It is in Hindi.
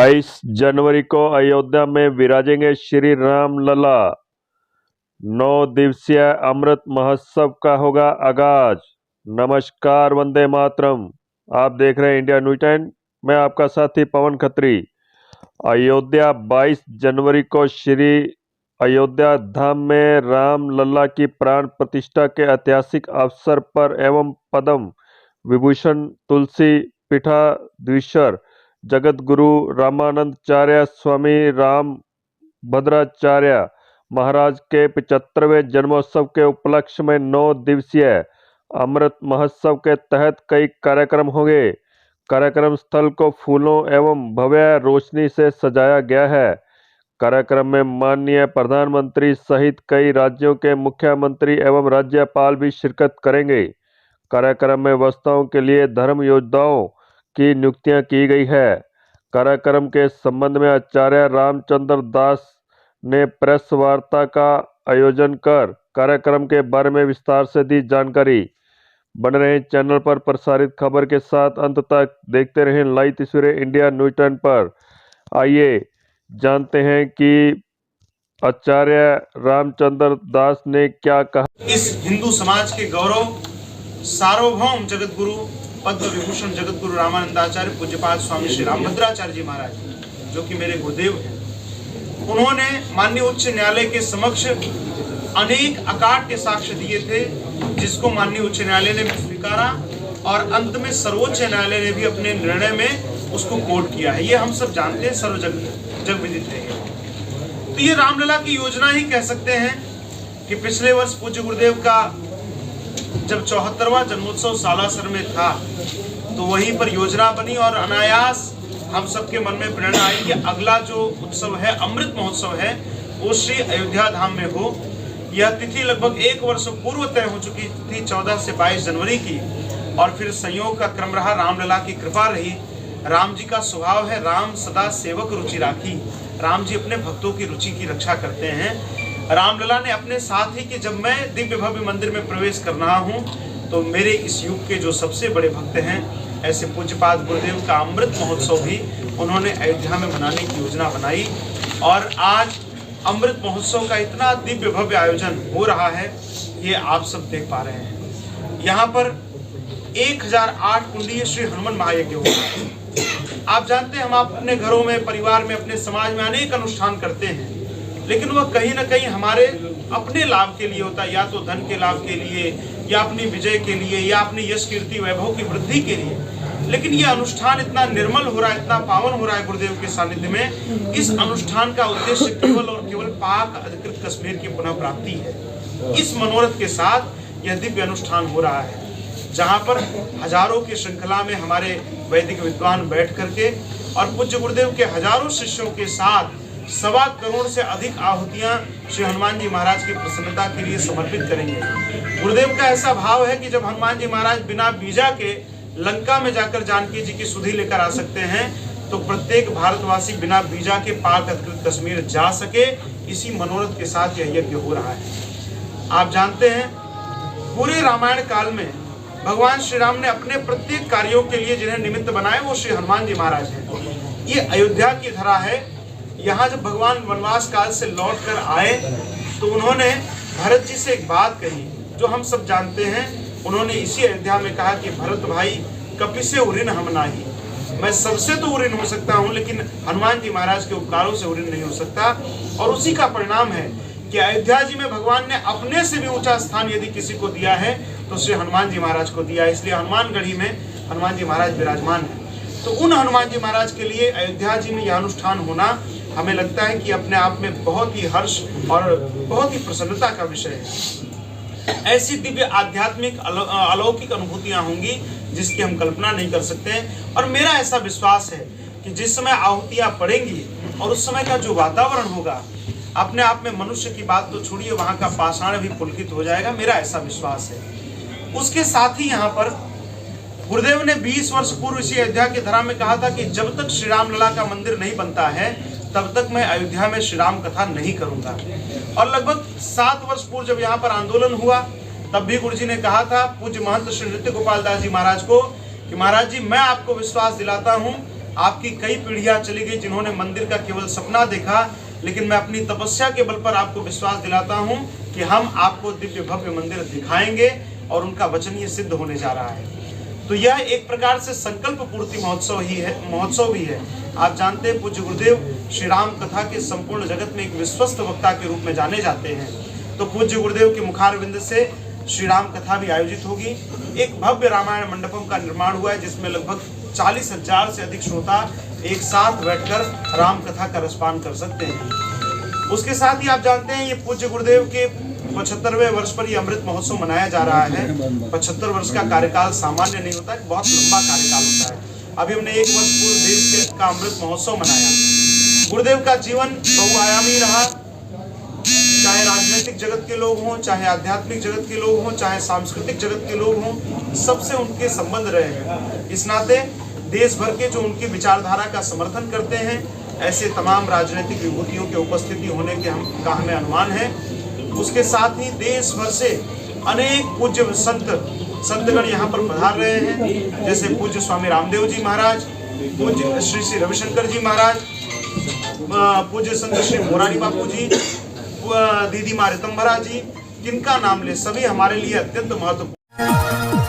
22 जनवरी को अयोध्या में विराजेंगे श्री राम लला। 9 दिवसीय अमृत महोत्सव का होगा आगाज। नमस्कार, वंदे मातरम। आप देख रहे हैं इंडिया न्यूज़ 10। मैं आपका साथी पवन खत्री। अयोध्या 22 जनवरी को श्री अयोध्या धाम में राम लला की प्राण प्रतिष्ठा के ऐतिहासिक अवसर पर एवं पद्म विभूषण तुलसी पीठाधीश्वर जगत गुरु रामानंदाचार्य स्वामी राम भद्राचार्य महाराज के 75वें जन्मोत्सव के उपलक्ष्य में 9 दिवसीय अमृत महोत्सव के तहत कई कार्यक्रम होंगे। कार्यक्रम स्थल को फूलों एवं भव्य रोशनी से सजाया गया है। कार्यक्रम में माननीय प्रधानमंत्री सहित कई राज्यों के मुख्यमंत्री एवं राज्यपाल भी शिरकत करेंगे। कार्यक्रम में वक्ताओं के लिए धर्म योद्धाओं की नियुक्तियां की गई है। कार्यक्रम के संबंध में आचार्य रामचंद्र दास ने प्रेस वार्ता का आयोजन कर कार्यक्रम के बारे में विस्तार से दी जानकारी। बन रहे चैनल पर प्रसारित खबर के साथ अंत तक देखते रहें लाइव तस्वीरें इंडिया न्यूज़ 10 पर। आइए जानते हैं कि आचार्य रामचंद्र दास ने क्या कहा। इस हिंदू समाज के गौरव सार्वभौम जगत गुरु पद्म विभूषण जगत गुरु रामानंदाचार्य पूज्यपाद स्वामी श्री रामभद्राचार्य जी महाराज, जो कि मेरे गुरुदेव हैं, उन्होंने माननीय उच्च न्यायालय के समक्ष अनेक अकाट्य साक्ष्य दिए थे, जिसको माननीय उच्च न्यायालय ने भी स्वीकारा और अंत में सर्वोच्च न्यायालय ने भी अपने निर्णय में उसको कोट किया है। ये हम सब जानते हैं, जग विदित है। तो ये रामलला की योजना ही कह सकते हैं कि पिछले वर्ष पूज्य गुरुदेव का जब 74वां जन्मोत्सव सालासर में था, तो वहीं पर योजना बनी और अनायास हम सबके मन में प्रेरणा आई कि अगला जो उत्सव है, अमृत महोत्सव है, वो श्री अयोध्या धाम में हो। यह तिथि लगभग 1 वर्ष पूर्व तय हो चुकी थी, 14 से 22 जनवरी की, और फिर संयोग का क्रम रहा, रामलला की कृपा रही। राम जी का स्वभाव है, राम सदा सेवक रुचि राखी। राम जी अपने भक्तों की रुचि की रक्षा करते हैं। रामलला ने अपने साथ ही कि जब मैं दिव्य भव्य मंदिर में प्रवेश कर रहा हूँ, तो मेरे इस युग के जो सबसे बड़े भक्त हैं, ऐसे पूज्यपाद गुरुदेव का अमृत महोत्सव भी उन्होंने अयोध्या में मनाने की योजना बनाई। और आज अमृत महोत्सव का इतना दिव्य भव्य आयोजन हो रहा है, ये आप सब देख पा रहे हैं। यहाँ पर 1008 कुंडीय श्री हनुमान महायज्ञ हो रहा है। आप जानते हैं, हम अपने घरों में, परिवार में, अपने समाज में अनेक अनुष्ठान करते हैं, लेकिन वह कहीं ना कहीं हमारे अपने लाभ के लिए होता है, या तो धन के लाभ के लिए, या अपनी विजय के लिए, या अपनी यश कीर्ति वैभव की वृद्धि के लिए। लेकिन यह अनुष्ठान इतना निर्मल हो रहा है, इतना पावन हो रहा है गुरुदेव के सानिध्य में। इस अनुष्ठान का उद्देश्य केवल और केवल पाक अधिकृत कश्मीर की पुनः प्राप्ति है। इस मनोरथ के साथ यह दिव्य अनुष्ठान हो रहा है, जहाँ पर हजारों की श्रृंखला में हमारे वैदिक विद्वान बैठ करके और पूज्य गुरुदेव के हजारों शिष्यों के साथ 1.25 करोड़ से अधिक आहुतियां श्री हनुमान जी महाराज की प्रसन्नता के लिए समर्पित करेंगे। गुरुदेव का ऐसा भाव है कि जब हनुमान जी महाराज बिना बीजा के लंका में जाकर जानकी जी की सुधि लेकर आ सकते हैं, तो प्रत्येक भारतवासी बिना बीजा के पाक अधिकृत कश्मीर जा सके। इसी मनोरथ के साथ यह यज्ञ हो रहा है। आप जानते हैं, पूरे रामायण काल में भगवान श्री राम ने अपने प्रत्येक कार्यों के लिए जिन्हें निमित्त बनाए, वो श्री हनुमान जी महाराज हैं। ये अयोध्या की धरा है। यहाँ जब भगवान वनवास काल से लौट कर आए, तो उन्होंने भरत जी से एक बात कही, जो हम सब जानते हैं। उन्होंने इसी अयोध्या में कहा कि भरत भाई, कपि से उऋण हम नाही। मैं सबसे तो उऋण हो सकता हूँ, लेकिन हनुमान जी महाराज के उपकारों से उऋण नहीं हो सकता। और उसी का परिणाम है कि अयोध्या जी में भगवान ने अपने से भी ऊंचा स्थान यदि किसी को दिया है, तो श्री हनुमान जी महाराज को दिया है। इसलिए हनुमानगढ़ी में हनुमान जी महाराज विराजमान है। तो उन हनुमान जी महाराज के लिए अयोध्या जी में यह अनुष्ठान होना हमें लगता है कि अपने आप में बहुत ही हर्ष और बहुत ही प्रसन्नता का विषय है। ऐसी दिव्य आध्यात्मिक अलौकिक अनुभूतियां होंगी जिसकी हम कल्पना नहीं कर सकते। और मेरा ऐसा विश्वास है कि जिस समय आहुतियां पड़ेंगी और उस समय का जो वातावरण होगा, अपने आप में मनुष्य की बात तो छोड़िए, वहां का पाषाण भी पुलकित हो जाएगा। मेरा ऐसा विश्वास है। उसके साथ ही यहाँ पर गुरुदेव ने 20 वर्ष पूर्व इसी अयोध्या की धरा में कहा था कि जब तक श्री रामलला का मंदिर नहीं बनता है, तब तक मैं अयोध्या में श्री राम कथा नहीं करूंगा। और लगभग 7 वर्ष पूर्व जब यहाँ पर आंदोलन हुआ, तब भी गुरु जी ने कहा था पूज्य महंत श्री नृत्य गोपाल दास जी महाराज को कि महाराज जी, मैं आपको विश्वास दिलाता हूँ आपकी कई पीढ़ियां चली गई जिन्होंने मंदिर का केवल सपना देखा, लेकिन मैं अपनी तपस्या के बल पर आपको विश्वास दिलाता हूं कि हम आपको दिव्य भव्य मंदिर दिखाएंगे और उनका वचन ये सिद्ध होने जा रहा है। तो यह एक प्रकार से संकल्प पूर्ति महोत्सव भी है। आप जानते हैं पूज्य गुरुदेव श्री राम कथा के संपूर्ण जगत में एक विश्वस्त वक्ता के रूप में जाने जाते हैं। तो पूज्य गुरुदेव के मुखारविंद से श्री राम कथा भी आयोजित होगी। एक भव्य रामायण मंडपम का निर्माण हुआ है जिसमें लगभग 40,000 से अधिक श्रोता एक साथ बैठकर राम कथा का रसपान कर सकते हैं। उसके साथ ही आप जानते हैं ये पूज्य गुरुदेव के 75वें वर्ष पर ये अमृत महोत्सव मनाया जा रहा है। 75 वर्ष का कार्यकाल सामान्य नहीं होता है, बहुत लंबा कार्यकाल होता है। अभी हमने 1 वर्ष पूर्व देश का अमृत महोत्सव मनाया। गुरुदेव का जीवन बहुआयामी रहा, चाहे राजनीतिक जगत के लोग हों, चाहे आध्यात्मिक जगत के लोग हों, चाहे सांस्कृतिक जगत के लोग हों, सबसे उनके संबंध रहे हैं। इस नाते देश भर के जो उनकी विचारधारा का समर्थन करते हैं, ऐसे तमाम राजनीतिक विभूतियों के उपस्थिति होने के का हमें अनुमान है। उसके साथ ही देश भर से अनेक पूज्य संतगण यहाँ पर पधार रहे हैं, जैसे पूज्य स्वामी रामदेव जी महाराज, पूज्य श्री श्री रविशंकर जी महाराज, पूज्य संत श्री मोरारी बापू जी, दीदी माँ रितंभरा जी, जिनका नाम ले सभी हमारे लिए अत्यंत महत्वपूर्ण।